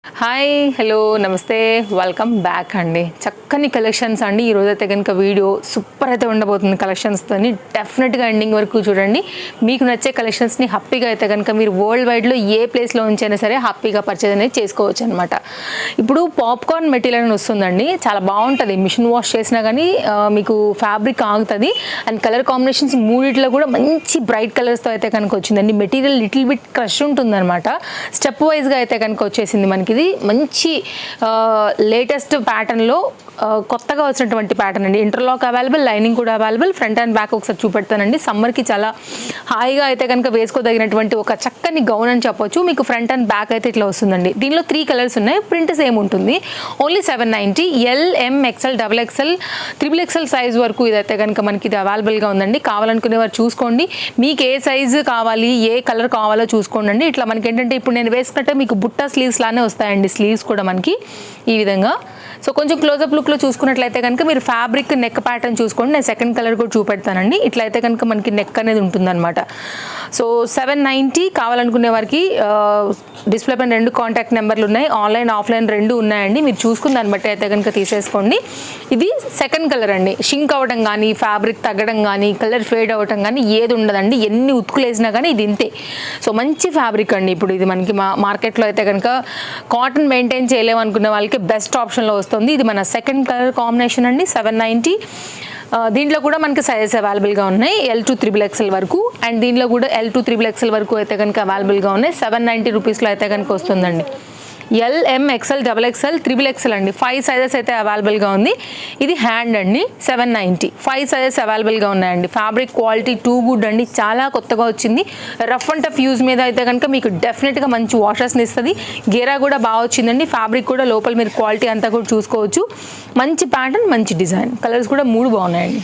Hi hello నమస్తే welcome back అండి. చక్కని కలెక్షన్స్ అండి. ఈరోజు అయితే కనుక వీడియో సూపర్ అయితే ఉండబోతుంది కలెక్షన్స్తో. డెఫినెట్గా ఎండింగ్ వరకు చూడండి. మీకు నచ్చే కలెక్షన్స్ని హ్యాపీగా అయితే కనుక మీరు వరల్డ్ వైడ్లో ఏ ప్లేస్లో ఉంచైనా సరే హ్యాపీగా పర్చేజ్ అనేది చేసుకోవచ్చు అనమాట. ఇప్పుడు పాప్కార్న్ మెటీరియల్ అని వస్తుందండి, చాలా బాగుంటుంది. మిషన్ వాష్ చేసినా కానీ మీకు ఫ్యాబ్రిక్ ఆగుతుంది. అండ్ కలర్ కాంబినేషన్స్ మూడిట్లో కూడా మంచి బ్రైట్ కలర్స్తో అయితే కనుక వచ్చిందండి. మెటీరియల్ లిటిల్ బిట్ క్రష్ ఉంటుంది అనమాట. స్టెప్ వైజ్గా అయితే కనుక వచ్చేసింది మనకి. ఇది మంచి లేటెస్ట్ ప్యాటర్న్లో కొత్తగా వచ్చినటువంటి ప్యాటర్న్ అండి. ఇంటర్లాక్ అవైలబుల్, లైనింగ్ కూడా అవైలబుల్. ఫ్రంట్ అండ్ బ్యాక్ ఒకసారి చూపెడతానండి. సమ్మర్కి చాలా హాయిగా అయితే కనుక వేసుకోదగినటువంటి ఒక చక్కని గౌన్ అని చెప్పొచ్చు. మీకు ఫ్రంట్ అండ్ బ్యాక్ అయితే ఇట్లా వస్తుందండి. దీనిలో 3 కలర్స్ ఉన్నాయి. ప్రింట్ సేమ్ ఉంటుంది. ఓన్లీ 790. ఎల్, ఎం, ఎక్స్ఎల్, XXL, XXL సైజ్ వరకు ఇదైతే కనుక మనకి ఇది అవైలబుల్గా ఉందండి. కావాలనుకునే వారు చూసుకోండి. మీకు ఏ సైజు కావాలి, ఏ కలర్ కావాలో చూసుకోండి. ఇట్లా మనకి ఏంటంటే ఇప్పుడు నేను వేసుకుంటే మీకు బుట్ట స్లీవ్స్ లానే వస్తాయండి. స్లీవ్స్ కూడా మనకి ఈ విధంగా. సో కొంచెం క్లోజప్ లుక్లో చూసుకున్నట్లయితే కనుక మీరు ఫ్యాబ్రిక్ నెక్ ప్యాటర్న్ చూసుకోండి. నేను సెకండ్ కలర్ కూడా చూపెడతానండి. ఇట్లా అయితే కనుక మనకి నెక్ అనేది ఉంటుందన్నమాట. సో 790 కావాలనుకునే వారికి డిస్ప్లే పైన 2 కాంటాక్ట్ నెంబర్లు ఉన్నాయి. ఆన్లైన్ ఆఫ్లైన్ 2 ఉన్నాయండి. మీరు చూసుకుని దాన్ని బట్టి అయితే కనుక తీసేసుకోండి. ఇది సెకండ్ కలర్ అండి. షింక్ అవ్వడం కానీ, ఫ్యాబ్రిక్ తగ్గడం కానీ, కలర్ ఫేడ్ అవ్వడం కానీ ఏది ఉండదండి. ఎన్ని ఉతుకులు వేసినా కానీ ఇది ఇంతే. సో మంచి ఫ్యాబ్రిక్ అండి. ఇప్పుడు ఇది మనకి మార్కెట్లో అయితే కనుక కాటన్ మెయింటైన్ చేయలేమనుకునే వాళ్ళకి బెస్ట్ ఆప్షన్లో వస్తుంది. ఇది మన సెకండ్ కలర్ కాంబినేషన్ అండి. 790. దీంట్లో కూడా మనకి సైజెస్ అవైలబుల్గా ఉన్నాయి. L to XXL వరకు. అండ్ దీంట్లో కూడా L to XXL వరకు అయితే కనుక అవైలబుల్గా ఉన్నాయి. 790 రూపీస్లో అయితే కనుక వస్తుందండి. ఎల్, ఎం, XXL, XXL అండి. 5 సైజెస్ అయితే అవైలబుల్గా ఉంది. ఇది హ్యాండ్ అండి. 790. 5 సైజెస్ అవైలబుల్గా ఉన్నాయండి. ఫ్యాబ్రిక్ క్వాలిటీ టూ గుడ్ అండి. చాలా కొత్తగా వచ్చింది. రఫ్ అండ్ టఫ్ యూజ్ మీద అయితే కనుక మీకు డెఫినెట్గా మంచి వాషర్స్ని ఇస్తుంది. గేరా కూడా బాగా వచ్చిందండి. ఫ్యాబ్రిక్ కూడా లోపల మీరు క్వాలిటీ అంతా కూడా చూసుకోవచ్చు. మంచి ప్యాటర్న్, మంచి డిజైన్. కలర్స్ కూడా 3 బాగున్నాయండి.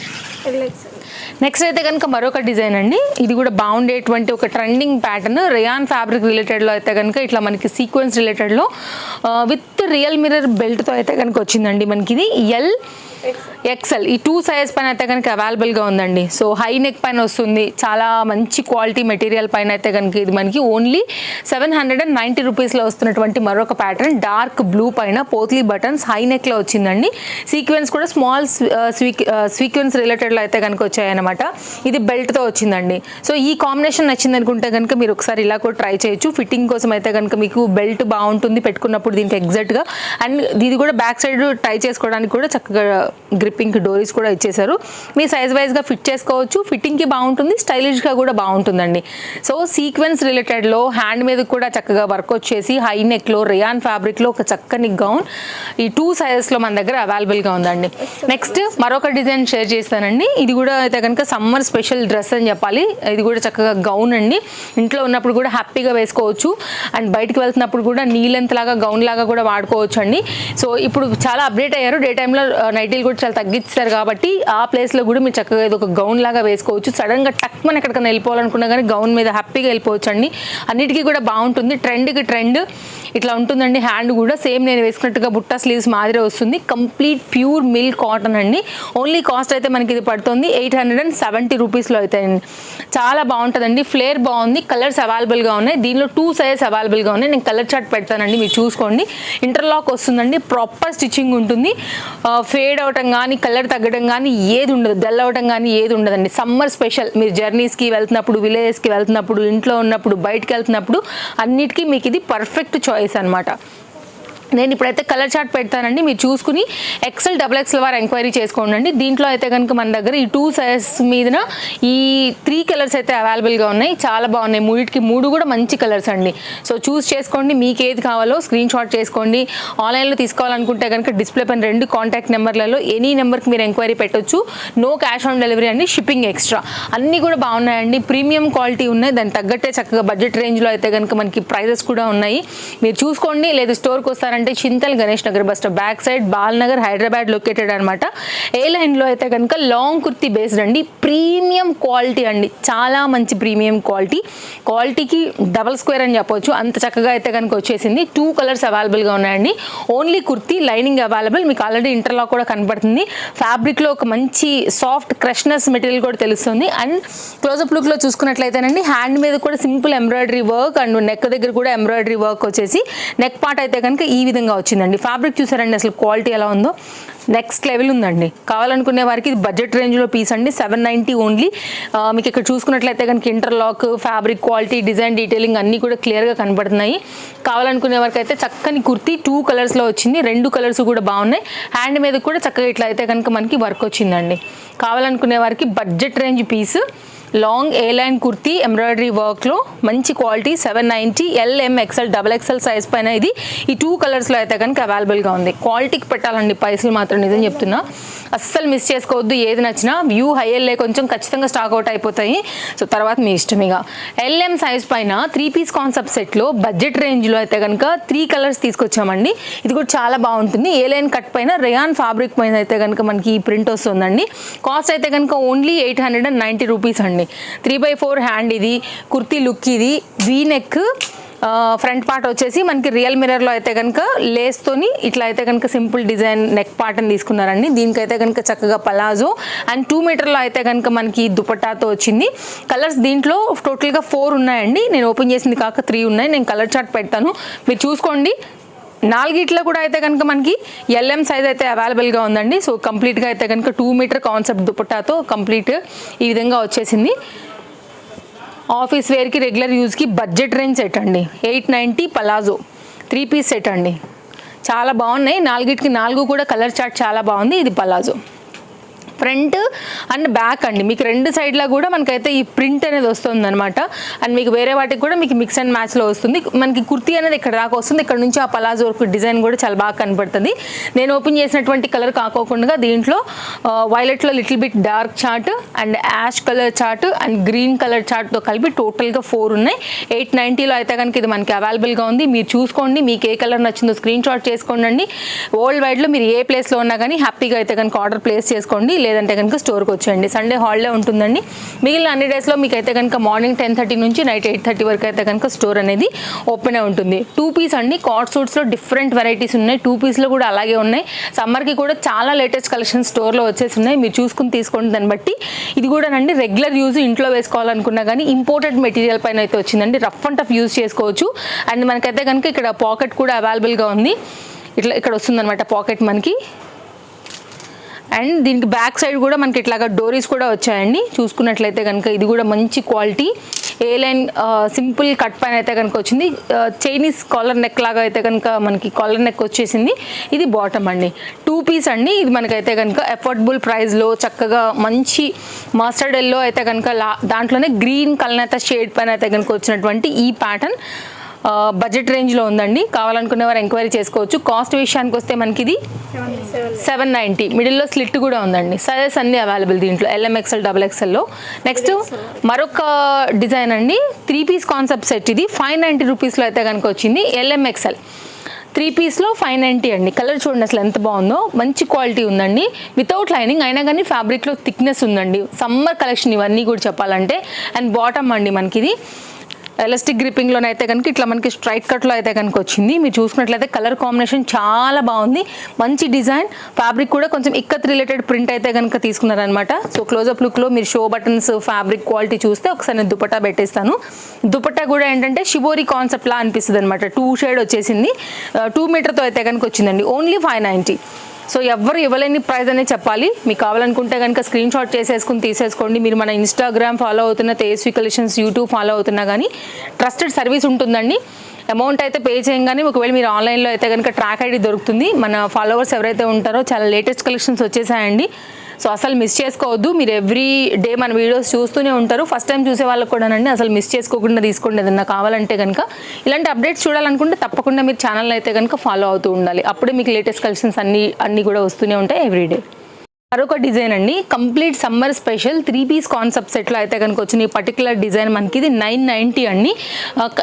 నెక్స్ట్ అయితే కనుక మరొక డిజైన్ అండి. ఇది కూడా బాగుండేటువంటి ఒక ట్రెండింగ్ ప్యాటర్న్. రేయాన్ ఫ్యాబ్రిక్ రిలేటెడ్లో అయితే కనుక ఇట్లా మనకి సీక్వెన్స్ రిలేటెడ్లో విత్ రియల్ మిర్రర్ బెల్ట్తో అయితే కనుక వచ్చిందండి. మనకి ఇది ఎల్, XL ఈ 2 సైజ్ పైన అయితే కనుక అవైలబుల్గా ఉందండి. సో హై నెక్ పైన వస్తుంది. చాలా మంచి క్వాలిటీ మెటీరియల్ పైన అయితే కనుక ఇది మనకి ఓన్లీ 790 రూపీస్లో వస్తున్నటువంటి మరొక ప్యాటర్న్. డార్క్ బ్లూ పైన పోత్లీ బటన్స్, హై నెక్లో వచ్చిందండి. సీక్వెన్స్ కూడా స్మాల్ సీక్వెన్స్ రిలేటెడ్లో అయితే కనుక వచ్చాయన్నమాట. ఇది బెల్ట్తో వచ్చిందండి. సో ఈ కాంబినేషన్ నచ్చింది అనుకుంటే కనుక మీరు ఒకసారి ఇలా కూడా ట్రై చేయొచ్చు. ఫిట్టింగ్ కోసం అయితే కనుక మీకు బెల్ట్ బాగుంటుంది పెట్టుకున్నప్పుడు దీనికి ఎగ్జాక్ట్గా. అండ్ ఇది కూడా బ్యాక్ సైడ్ టై చేసుకోవడానికి కూడా చక్కగా గ్రిప్పింగ్ డోరీస్ కూడా ఇచ్చేసారు. మీ సైజ్ వైజ్గా ఫిట్ చేసుకోవచ్చు. ఫిట్టింగ్కి బాగుంటుంది, స్టైలిష్గా కూడా బాగుంటుందండి. సో సీక్వెన్స్ రిలేటెడ్లో హ్యాండ్ మీద కూడా చక్కగా వర్క్ వచ్చేసి హై నెక్లో రేయాన్ ఫ్యాబ్రిక్లో ఒక చక్కని గౌన్ ఈ 2 సైజెస్లో మన దగ్గర అవైలబుల్గా ఉందండి. నెక్స్ట్ మరొక డిజైన్ షేర్ చేస్తానండి. ఇది కూడా అయితే కనుక సమ్మర్ స్పెషల్ డ్రెస్ అని చెప్పాలి. ఇది కూడా చక్కగా గౌన్ అండి. ఇంట్లో ఉన్నప్పుడు కూడా హ్యాపీగా వేసుకోవచ్చు. అండ్ బయటికి వెళ్తున్నప్పుడు కూడా నీ లెంత్ లాగా గౌన్ లాగా కూడా వాడుకోవచ్చు అండి. సో ఇప్పుడు చాలా అప్డేట్ అయ్యారు. డే టైంలో నైటీలు కూడా చాలా తగ్గించారు కాబట్టి ఆ ప్లేస్లో కూడా మీరు చక్కగా ఇది ఒక గౌన్ లాగా వేసుకోవచ్చు. సడన్గా టక్ మన ఎక్కడికైనా వెళ్ళిపోవాలనుకున్నా కానీ గౌన్ మీద హ్యాపీగా వెళ్ళిపోవచ్చు అండి. అన్నిటికీ కూడా బాగుంటుంది. ట్రెండ్కి ట్రెండ్ ఇట్లా ఉంటుందండి. హ్యాండ్ కూడా సేమ్ నేను వేసుకున్నట్టుగా బుట్ట స్లీవ్స్ మాదిరే వస్తుంది. కంప్లీట్ ప్యూర్ మిల్క్ కాటన్ అండి. ఓన్లీ కాస్ట్ అయితే మనకి ఇది పడుతుంది 870 రూపీస్లో అయితే. చాలా బాగుంటుందండి. ఫ్లేర్ బాగుంది. కలర్స్ అవైలబుల్గా ఉన్నాయి. దీనిలో 2 సైజెస్ అవైలబుల్గా ఉన్నాయి. నేను కలర్ చార్ట్ పెడతానండి, మీరు చూసుకోండి. ఇంటర్లాక్ వస్తుందండి. ప్రాపర్ స్టిచ్చింగ్ ఉంటుంది. ఫేడ్ అవటం కానీ, కలర్ తగ్గడం కానీ ఏది ఉండదు. డల్ అవటం కానీ ఏది ఉండదండి. Summer special. మీరు జర్నీస్కి వెళ్తున్నప్పుడు, విలేజెస్కి వెళ్తున్నప్పుడు, ఇంట్లో ఉన్నప్పుడు, బయటకు వెళ్తున్నప్పుడు అన్నిటికీ మీకు ఇది పర్ఫెక్ట్ చాయిస్ అనమాట. నేను ఇప్పుడైతే కలర్ చార్ట్ పెడతానండి, మీరు చూసుకుని XL, XXL వారు ఎంక్వైరీ చేసుకోండి. దీంట్లో అయితే కనుక మన దగ్గర ఈ 2 సైజెస్ మీదన ఈ 3 కలర్స్ అయితే అవైలబుల్గా ఉన్నాయి. చాలా బాగున్నాయి. 3 కూడా మంచి కలర్స్ అండి. సో చూస్ చేసుకోండి. మీకు ఏది కావాలో స్క్రీన్ షాట్ చేసుకోండి. ఆన్లైన్లో తీసుకోవాలనుకుంటే కనుక డిస్ప్లే పైన 2 కాంటాక్ట్ నెంబర్లలో ఎనీ నెంబర్కి మీరు ఎంక్వైరీ పెట్టొచ్చు. నో క్యాష్ ఆన్ డెలివరీ అండి. Shipping extra. అన్నీ కూడా బాగున్నాయండి. ప్రీమియం క్వాలిటీ ఉన్నాయి. దానికి తగ్గట్టే చక్కగా బడ్జెట్ రేంజ్లో అయితే కనుక మనకి ప్రైజెస్ కూడా ఉన్నాయి. మీరు చూసుకోండి. లేదా స్టోర్కి వస్తారంటే అంటే Chintal Ganesh Nagar bus stop back side Balanagar Hyderabad located అనమాట. ఏ లైన్లో అయితే కనుక లాంగ్ కుర్తీ బేస్డ్ అండి, ప్రీమియం క్వాలిటీ అండి, చాలా మంచి ప్రీమియం క్వాలిటీకి డబల్ స్క్వేర్ అని చెప్పొచ్చు, అంత చక్కగా అయితే కనుక వచ్చేసింది. 2 కలర్స్ అవైలబుల్గా ఉన్నాయండి. Only kurti, lining available. మీకు ఆల్రెడీ ఇంటర్లాక్ కూడా కనబడుతుంది. ఫ్యాబ్రిక్లో ఒక మంచి సాఫ్ట్ క్రష్నెస్ మెటీరియల్ కూడా తెలుస్తుంది. అండ్ క్లోజప్ లుక్లో చూసుకున్నట్లయితేనండి హ్యాండ్ మీద కూడా simple embroidery work and neck దగ్గర కూడా ఎంబ్రాయిడరీ వర్క్ వచ్చేసి నెక్ పార్ట్ అయితే కనుక ఈ విధంగా వచ్చిందండి. ఫ్యాబ్రిక్ చూసారండి అసలు క్వాలిటీ ఎలా ఉందో, నెక్స్ట్ లెవెల్ ఉందండి. కావాలనుకునే వారికి ఇది బడ్జెట్ రేంజ్లో పీస్ అండి, 790 ఓన్లీ. మీకు ఇక్కడ చూసుకున్నట్లయితే కనుక interlock, fabric quality, design detailing అన్నీ కూడా క్లియర్గా కనబడుతున్నాయి. కావాలనుకునే వారికి అయితే చక్కని కుర్తీ 2 కలర్స్లో వచ్చింది. 2 కలర్స్ కూడా బాగున్నాయి. హ్యాండ్ మీద కూడా చక్కగా ఇట్లా అయితే కనుక మనకి వర్క్ వచ్చిందండి. కావాలనుకునే వారికి బడ్జెట్ రేంజ్ పీస్, లాంగ్ ఏ లైన్ కుర్తీ ఎంబ్రాయిడరీ వర్క్లో మంచి quality, 790. LM XL XXL size పైన ఇది ఈ 2 కలర్స్లో అయితే కనుక అవైలబుల్గా ఉంది. క్వాలిటీకి పెట్టాలండి పైసలు మాత్రం, నిజం చెప్తున్నా, అస్సలు మిస్ చేసుకోవద్దు. ఏది నచ్చినా వ్యూ హైయర్లే కొంచెం ఖచ్చితంగా స్టాక్ అవుట్ అయిపోతాయి. సో తర్వాత మీ ఇష్టం ఇక. LM సైజ్ పైన 3 పీస్ కాన్సెప్ట్ సెట్లో బడ్జెట్ రేంజ్లో అయితే కనుక 3 కలర్స్ తీసుకొచ్చామండి. ఇది కూడా చాలా బాగుంటుంది. ఏ లైన్ కట్ పైన రేయాన్ ఫ్యాబ్రిక్ పైన అయితే కనుక మనకి ఈ ప్రింట్ వస్తుందండి. కాస్ట్ అయితే కనుక ఓన్లీ 890 రూపీస్ అండి. 3/4 హ్యాండ్ ఇది, కుర్తీ లుక్ ఇది, వీ నెక్, ఫ్రంట్ పార్ట్ వచ్చేసి మనకి రియల్ మిర్రర్లో అయితే కనుక లేస్తోని ఇట్లా అయితే కనుక సింపుల్ డిజైన్ నెక్ పార్ట్ అని తీసుకున్నారండి. దీనికైతే కనుక చక్కగా పలాజో అండ్ 2 మీటర్లో అయితే కనుక మనకి దుపట్టాతో వచ్చింది. కలర్స్ దీంట్లో టోటల్గా 4 ఉన్నాయండి. నేను ఓపెన్ చేసింది కాక 3 ఉన్నాయి. నేను కలర్ చార్ట్ పెడతాను, మీరు చూసుకోండి. 4 కూడా అయితే కనుక మనకి LM సైజ్ అయితే అవైలబుల్గా ఉందండి. సో కంప్లీట్గా అయితే కనుక 2 మీటర్ కాన్సెప్ట్ దుపట్టాతో కంప్లీట్ ఈ విధంగా వచ్చేసింది. ఆఫీస్ వేర్కి, రెగ్యులర్ యూజ్కి బడ్జెట్ రేంజ్ సెట్ అండి. 890 పలాజో 3 పీస్ సెట్ అండి. చాలా బాగున్నాయి. 4 కూడా కలర్ చార్ట్ చాలా బాగుంది. ఇది పలాజో ఫ్రంట్ అండ్ బ్యాక్ అండి. మీకు 2 సైడ్లా కూడా మనకైతే ఈ ప్రింట్ అనేది వస్తుంది అనమాట. అండ్ మీకు వేరే వాటికి కూడా మీకు మిక్స్ అండ్ మ్యాచ్లో వస్తుంది. మనకి కుర్తీ అనేది ఇక్కడ దాకా వస్తుంది. ఇక్కడ నుంచి ఆ పలాజో డిజైన్ కూడా చాలా బాగా కనపడుతుంది. నేను ఓపెన్ చేసినటువంటి కలర్ కాకోకుండా దీంట్లో వైలెట్లో little bit dark chart and ash colour chart and green colour చార్ట్తో కలిపి టోటల్గా 4 ఉన్నాయి. 890లో అయితే కనుక ఇది మనకి అవైలబుల్గా ఉంది. మీరు చూసుకోండి, మీకు ఏ కలర్ నచ్చిందో స్క్రీన్ షాట్ చేసుకోండి. వరల్డ్ వైడ్లో మీరు ఏ ప్లేస్లో ఉన్నా కానీ హ్యాపీగా అయితే కనుక ఆర్డర్ ప్లేస్ చేసుకోండి, లేదంటే కనుక స్టోర్కి వచ్చేయండి. సండే హాలిడే ఉంటుందండి. మిగిలిన అన్ని డేస్లో మీకు అయితే కనుక మార్నింగ్ 10:30 నుంచి నైట్ 8:30 వరకు అయితే కనుక స్టోర్ అనేది ఓపెన్ ఉంటుంది. 2 పీస్ అండి. కార్డ్ సూట్స్లో డిఫరెంట్ వెరైటీస్ ఉన్నాయి. 2 పీస్లో కూడా అలాగే ఉన్నాయి. సమ్మర్కి కూడా చాలా లేటెస్ట్ కలెక్షన్ స్టోర్లో వచ్చేసి ఉన్నాయి. మీరు చూసుకుని తీసుకోండి. దాన్ని బట్టి ఇది కూడా అండి రెగ్యులర్ యూజ్ ఇంట్లో వేసుకోవాలనుకున్నా కానీ ఇంపోర్టెడ్ మెటీరియల్ పైన అయితే వచ్చిందండి. రఫ్ అండ్ టఫ్ యూజ్ చేసుకోవచ్చు. అండ్ మనకైతే కనుక ఇక్కడ పాకెట్ కూడా అవైలబుల్గా ఉంది. ఇట్లా ఇక్కడ వస్తుందన్నమాట పాకెట్ మనకి. అండ్ దీనికి బ్యాక్ సైడ్ కూడా మనకి ఇట్లాగా డోరీస్ కూడా వచ్చాయండి. చూసుకున్నట్లయితే కనుక ఇది కూడా మంచి క్వాలిటీ. ఏ లైన్ సింపుల్ కట్ పైన అయితే కనుక వచ్చింది. చైనీస్ కాలర్ నెక్ లాగా అయితే కనుక మనకి కాలర్ నెక్ వచ్చేసింది. ఇది బాటమ్ అండి. 2 పీస్ అండి. ఇది మనకైతే కనుక అఫోర్డబుల్ ప్రైస్లో చక్కగా మంచి మస్టర్డ్ ఎల్లో అయితే కనుక దాంట్లోనే గ్రీన్ కలనేత షేడ్ పైన అయితే కనుక వచ్చినటువంటి ఈ ప్యాటర్న్ బడ్జెట్ రేంజ్లో ఉందండి. కావాలనుకునే వారు ఎంక్వైరీ చేసుకోవచ్చు. కాస్ట్ విషయానికి వస్తే మనకి ఇది 790. మిడిల్లో స్లిట్ కూడా ఉందండి. సైజెస్ అన్నీ అవైలబుల్ దీంట్లో LM XL XXLలో. నెక్స్ట్ మరొక డిజైన్ అండి. 3 పీస్ కాన్సెప్ట్ సెట్ ఇది 590 రూపీస్లో అయితే కనుక వచ్చింది. LM XL 3 పీస్లో 590 అండి. కలర్ చూడండి అసలు ఎంత బాగుందో, మంచి క్వాలిటీ ఉందండి. వితౌట్ లైనింగ్ అయినా కానీ ఫ్యాబ్రిక్లో థిక్నెస్ ఉందండి. సమ్మర్ కలెక్షన్ ఇవన్నీ కూడా చెప్పాలంటే. అండ్ బాటమ్ అండి మనకి ఇది ఎలాస్టిక్ గ్రిప్పింగ్లోనే అయితే కనుక ఇట్లా మనకి స్ట్రైట్ కట్లో అయితే కనుక వచ్చింది. మీరు చూసుకున్నట్లయితే కలర్ కాంబినేషన్ చాలా బాగుంది. మంచి డిజైన్. ఫ్యాబ్రిక్ కూడా కొంచెం ఇక్కత్ రిలేటెడ్ ప్రింట్ అయితే కనుక తీసుకున్నారనమాట. సో క్లోజప్ లుక్లో మీరు షో బటన్స్ ఫ్యాబ్రిక్ క్వాలిటీ చూస్తే ఒకసారి నేను దుపట్టా పెట్టేస్తాను. దుపట్టా కూడా ఏంటంటే షిబోరి కాన్సెప్ట్ లా అనిపిస్తుంది అనమాట. 2 షేడ్ వచ్చేసింది. 2 మీటర్తో అయితే కనుక వచ్చిందండి. ఓన్లీ 590. సో ఎవరు ఇవ్వలేని ప్రైస్ అనేది చెప్పాలి. మీకు కావాలనుకుంటే కనుక స్క్రీన్ షాట్ చేసేసుకుని తీసేసుకోండి. మీరు మన ఇన్స్టాగ్రామ్ ఫాలో అవుతున్న తేజస్వి కలెక్షన్స్, యూట్యూబ్ ఫాలో అవుతున్నా కానీ ట్రస్టెడ్ సర్వీస్ ఉంటుందండి. అమౌంట్ అయితే పే చేయగానే ఒకవేళ మీరు ఆన్లైన్లో అయితే కనుక ట్రాక్ ఐడి దొరుకుతుంది. మన ఫాలోవర్స్ ఎవరైతే ఉంటారో చాలా లేటెస్ట్ కలెక్షన్స్ వచ్చేసాయండి. సో అసలు మిస్ చేసుకోవద్దు. మీరు ఎవ్రీ డే మన వీడియోస్ చూస్తూనే ఉంటారు. ఫస్ట్ టైం చూసే వాళ్ళకి కూడానండి అసలు మిస్ చేసుకోకుండా తీసుకోండి. ఏదన్నా కావాలంటే కనుక ఇలాంటి అప్డేట్స్ చూడాలనుకుంటే తప్పకుండా మీరు ఛానల్ అయితే కనుక ఫాలో అవుతూ ఉండాలి. అప్పుడే మీకు లేటెస్ట్ కలెక్షన్స్ అన్నీ కూడా వస్తూనే ఉంటాయి ఎవ్రీ డే. మరొక డిజైన్ అండి, complete summer special 3 piece concept సెట్లో అయితే కనుక వచ్చిన ఈ పర్టికులర్ డిజైన్ మనకి ఇది 990 అండి.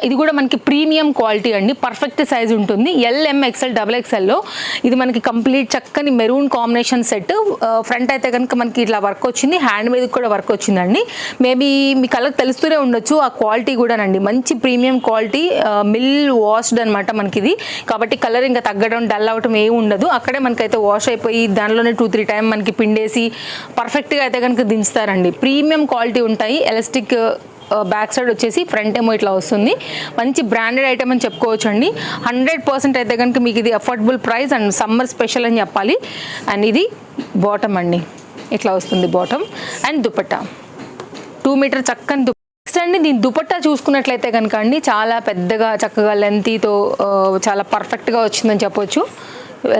ఇది కూడా మనకి ప్రీమియం క్వాలిటీ అండి, పర్ఫెక్ట్ సైజ్ ఉంటుంది. LM XL XXLలో ఇది మనకి కంప్లీట్ చక్కని మెరూన్ కాంబినేషన్ సెట్. ఫ్రంట్ అయితే కనుక మనకి ఇట్లా వర్క్ వచ్చింది, హ్యాండ్ మీద కూడా వర్క్ వచ్చిందండి. మేబీ మీ కలర్ తెలుస్తూనే ఉండొచ్చు ఆ క్వాలిటీ కూడానండి, మంచి ప్రీమియం క్వాలిటీ, మిల్ వాష్డ్ అనమాట మనకి ఇది. కాబట్టి కలర్ ఇంకా తగ్గడం డల్ అవడం ఏమి ఉండదు. అక్కడే మనకైతే వాష్ అయిపోయి దానిలోనే 2-3 టైం మనకి పిండేసి పర్ఫెక్ట్గా అయితే కనుక దించుతారండి. ప్రీమియం క్వాలిటీ ఉంటాయి. ఎలాస్టిక్ బ్యాక్ సైడ్ వచ్చేసి ఫ్రంట్ ఏమో ఇట్లా వస్తుంది. మంచి బ్రాండెడ్ ఐటమ్ అని చెప్పుకోవచ్చు అండి. 100% అయితే కనుక మీకు ఇది affordable price and summer special అని చెప్పాలి. అండ్ ఇది బాటమ్ అండి, ఇట్లా వస్తుంది బాటమ్. అండ్ దుపట్టా 2 మీటర్ చక్కని నెక్స్ట్ అండి, దీని దుపట్టా చూసుకున్నట్లయితే కనుక అండి చాలా పెద్దగా చక్కగా లెంతీతో చాలా పర్ఫెక్ట్గా వచ్చిందని చెప్పొచ్చు.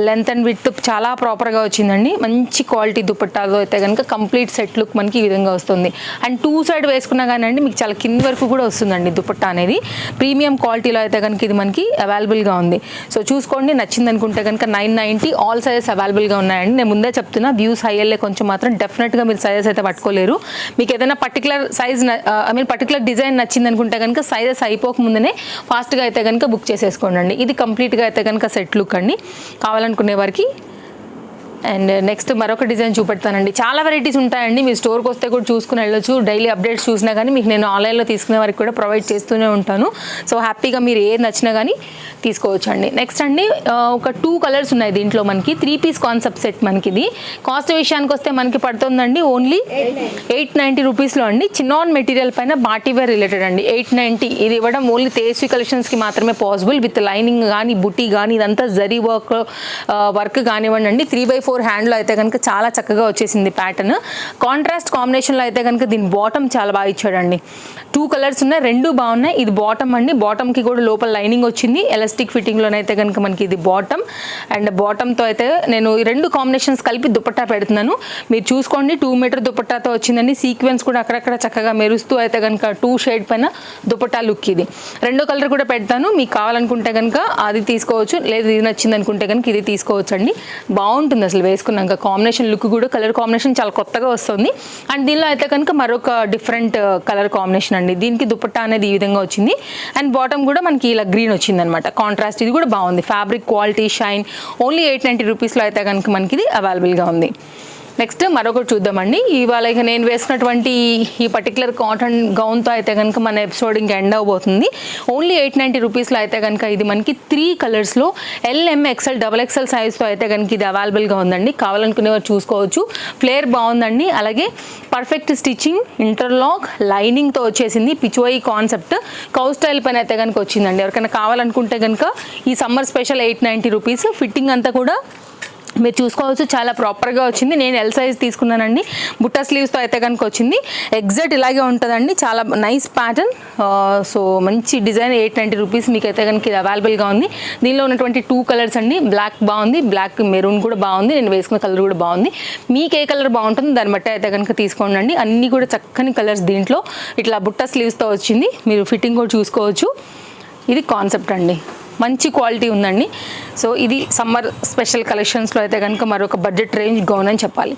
లెంత్ అండ్ విడ్త్ చాలా ప్రాపర్గా వచ్చిందండి. మంచి క్వాలిటీ దుపట్టాలో అయితే కనుక కంప్లీట్ సెట్ లుక్ మనకి ఈ విధంగా వస్తుంది. అండ్ 2 సైడ్ వేసుకున్నా కానీ అండి మీకు చాలా కింద వరకు కూడా వస్తుందండి దుపట్టా అనేది. ప్రీమియం క్వాలిటీలో అయితే కనుక ఇది మనకి అవైలబుల్గా ఉంది. సో చూసుకోండి, నచ్చింది అనుకుంటే కనుక 990 ఆల్ సైజెస్ అవైలబుల్గా ఉన్నాయండి. నేను ముందే చెప్తున్నా, వ్యూస్ హైయర్లే కొంచెం మాత్రం డెఫినెట్గా మీరు సైజెస్ అయితే పట్టుకోలేరు. మీకు ఏదైనా పర్టికులర్ సైజ్ పర్టికులర్ డిజైన్ నచ్చింది అనుకుంటే కనుక సైజెస్ అయిపోక ముందునే ఫాస్ట్గా అయితే కనుక బుక్ చేసేసుకోండి. ఇది కంప్లీట్గా అయితే కనుక సెట్ లుక్ అండి కావాలనుకునే వారికి. అండ్ నెక్స్ట్ మరొక డిజైన్ చూపెడతానండి. చాలా వెరైటీస్ ఉంటాయండి, మీరు స్టోర్కి వస్తే కూడా చూసుకుని వెళ్ళొచ్చు. డైలీ అప్డేట్స్ చూసినా కానీ మీకు నేను ఆన్లైన్లో తీసుకునే వారికి కూడా ప్రొవైడ్ చేస్తూనే ఉంటాను. సో హ్యాపీగా మీరు ఏది నచ్చినా కానీ తీసుకోవచ్చు అండి. నెక్స్ట్ అండి, ఒక 2 కలర్స్ ఉన్నాయి దీంట్లో మనకి. 3 పీస్ కాన్సెప్ట్ సెట్ మనకి ఇది. కాస్ట్ విషయానికి వస్తే మనకి పడుతుందండి ఓన్లీ 890 రూపీస్లో అండి. చిన్నాన్ మెటీరియల్ పైన పార్టీ వేర్ రిలేటెడ్ అండి. 890 ఇది ఇవ్వడం ఓన్లీ తేజస్వి కలెక్షన్స్కి మాత్రమే పాసిబుల్. విత్ లైనింగ్ కానీ బుటీ కానీ ఇదంతా జరీ వర్క్ కానివ్వండి అండి. 3/4 హ్యాండ్లో అయితే కనుక చాలా చక్కగా వచ్చేసింది ప్యాటర్న్. కాంట్రాస్ట్ కాంబినేషన్లో అయితే కనుక దీని బాటమ్ చాలా బాగా ఇచ్చాడండి. 2 కలర్స్ ఉన్నాయి, 2 బాగున్నాయి. ఇది బాటమ్ అండి, బాటమ్కి కూడా లోపల లైనింగ్ వచ్చింది. ఎలాస్టిక్ ఫిట్టింగ్లోనైతే కనుక మనకి ఇది బాటమ్. అండ్ బాటమ్తో అయితే నేను ఈ 2 కాంబినేషన్స్ కలిపి దుపట్టా పెడుతున్నాను. మీరు చూసుకోండి, 2 మీటర్ దుపట్టాతో వచ్చిందండి. సీక్వెన్స్ కూడా అక్కడక్కడ చక్కగా మెరుస్తూ అయితే కనుక 2 షేడ్ పైన దుపట్టా లుక్ ఇది. 2 కలర్ కూడా పెడతాను, మీకు కావాలనుకుంటే కనుక అది తీసుకోవచ్చు, లేదు ఇది నచ్చింది అనుకుంటే కనుక ఇది తీసుకోవచ్చు అండి. బాగుంటుంది అసలు వేసుకున్నాక. కాంబినేషన్ లుక్ కూడా కలర్ కాంబినేషన్ చాలా కొత్తగా వస్తుంది. అండ్ దీనిలో అయితే కనుక మరొక డిఫరెంట్ కలర్ కాంబినేషన్ అండి. దీనికి దుపట్టా అనేది ఈ విధంగా వచ్చింది. అండ్ బాటమ్ కూడా మనకి ఇలా గ్రీన్ వచ్చింది అనమాట, కాంట్రాస్ట్. ఇది కూడా బాగుంది, ఫ్యాబ్రిక్ క్వాలిటీ షైన్. ఓన్లీ 890 రూపీస్లో అయితే కనుక మనకి ఇది అవైలబుల్గా ఉంది. నెక్స్ట్ మరొకటి చూద్దామండి. ఇవాళ ఇక నేను వేసుకున్నటువంటి ఈ పర్టికులర్ కాటన్ గౌన్తో అయితే కనుక మన ఎపిసోడ్ ఇంకా ఎండ్ అవబోతుంది. ఓన్లీ 890 రూపీస్లో అయితే కనుక ఇది మనకి 3 కలర్స్లో LM XL XXL సైజ్తో అయితే కనుక ఇది అవైలబుల్గా ఉందండి. కావాలనుకునేవారు చూసుకోవచ్చు. ఫ్లేర్ బాగుందండి, అలాగే పర్ఫెక్ట్ స్టిచ్చింగ్, ఇంటర్లాక్, లైనింగ్తో వచ్చేసింది. పిచ్వై కాన్సెప్ట్ కౌ స్టైల్ పైన అయితే కనుక వచ్చిందండి. ఎవరికైనా కావాలనుకుంటే కనుక ఈ సమ్మర్ స్పెషల్ 890 రూపీస్. ఫిట్టింగ్ అంతా కూడా మీరు చూసుకోవచ్చు, చాలా ప్రాపర్గా వచ్చింది. నేను ఎల్ సైజ్ తీసుకున్నానండి. బుట్ట స్లీవ్స్తో అయితే కనుక వచ్చింది. ఎగ్జాక్ట్ ఇలాగే ఉంటుందండి, చాలా నైస్ ప్యాటర్న్. సో మంచి డిజైన్. 890 రూపీస్ మీకు అయితే కనుక ఇది అవైలబుల్గా ఉంది. దీనిలో ఉన్నటువంటి 2 కలర్స్ అండి. బ్లాక్ బాగుంది, బ్లాక్ మెరూన్ కూడా బాగుంది. నేను వేసుకున్న కలర్ కూడా బాగుంది. మీకు ఏ కలర్ బాగుంటుందో దాన్ని బట్టి అయితే కనుక తీసుకోండి. అన్నీ కూడా చక్కని కలర్స్. దీంట్లో ఇట్లా బుట్ట స్లీవ్స్తో వచ్చింది. మీరు ఫిట్టింగ్ కూడా చూసుకోవచ్చు. ఇది కాన్సెప్ట్ అండి, మంచి క్వాలిటీ ఉందండి. సో ఇది సమ్మర్ స్పెషల్ కలెక్షన్స్లో అయితే కనుక మరొక బడ్జెట్ రేంజ్ గౌన్ అని చెప్పాలి.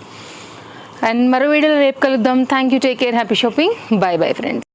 అండ్ మరో వీడియోలో రేపు కలుద్దాం. Thank you, take care, happy shopping, by bye friends.